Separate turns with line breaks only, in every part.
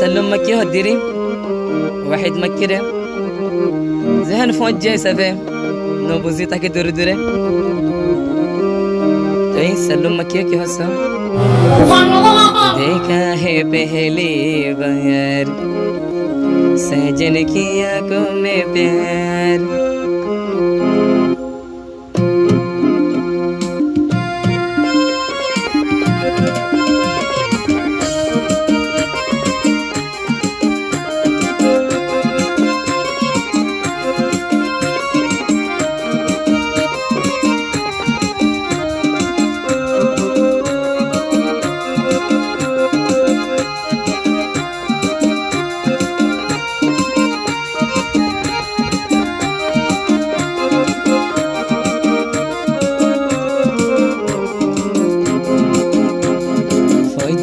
سلم مكي هديري واحد مكرة ذهن فوجي سفه نو بوزيتا كي دردره تي سلم مكي की हंसा देखा है पहली बार सजन की आंखों में प्यार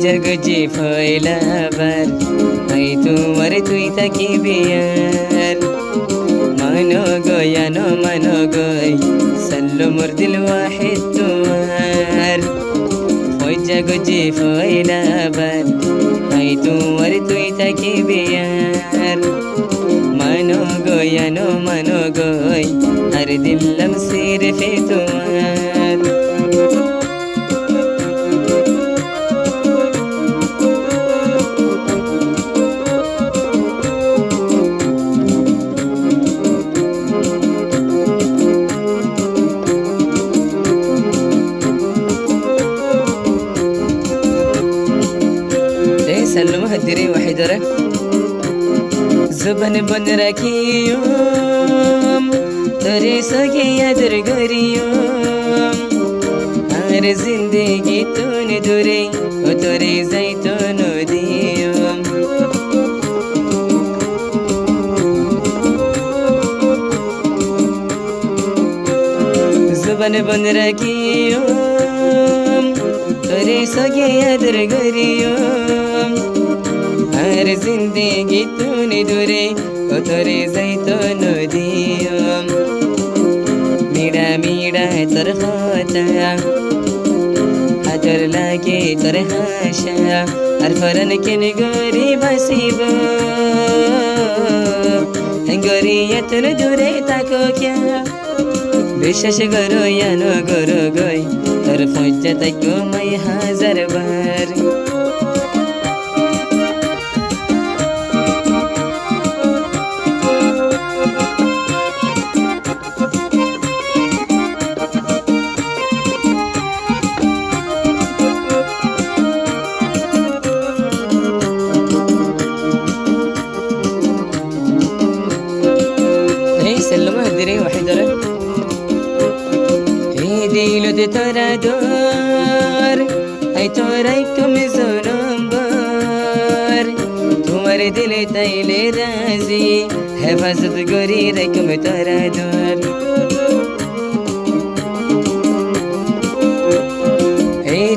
जग जी फैला बर आई तुमर तुई तकी बियार मानो गोया नो मानो गोय सल्लो मोर दिल वाहिद तुमार ओय जग जी फैला बर आई तुमर तुई तकी बियार मानो गोया नो मानो गोय हर दिल लमसीर फे तुमार سلم هدري وحيدره زبن بن ركيوم تري سكي يدر غريوم هر زندگی تون دوری و توری زیتون ديوم زبن بن ركيوم تري سكي يدر غريوم हर जिंदगी तूने दूरे ओ तोरे जैतून दियोम मीड़ा मीड़ा तोर खाता हाजर लागे तोर हाशा हर फरन किन गोरी बसीबो गोरी यतन दूरे ताको क्या विशेष गरो या नो गरो गोई तोर फौजा तको मैं हाजर बार سلم هدري وحدره ديلو دي تورا دور اي تورايكم زنبار تمہارے دل تیلے رازی حفاظت گوری رکم تورا دور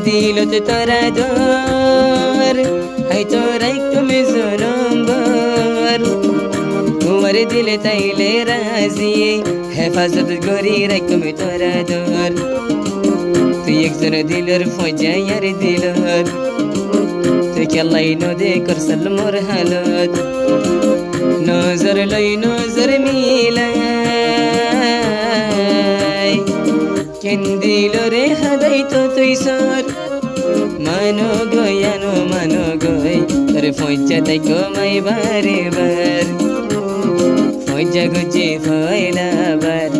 ديلو دي تورا دور اي تورايكم زنبار تمہارے دل تیلے رازی حفاظت گوری رکم تورا دور تو یک زن دلر فوجا یار دلر تو که الله اینو دیکر سلم و رحلت نظر لای نظر میلای کن دلر هدای تو توی سر منو گویانو منو گوی تر فوجا تکو مای باری بار فوجا گوچی فایلا بار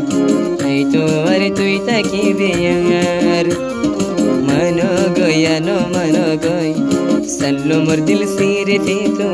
ای تو ور توی تکی بیار منو گویا نو منو گوی سلو مر دل سیر تی تو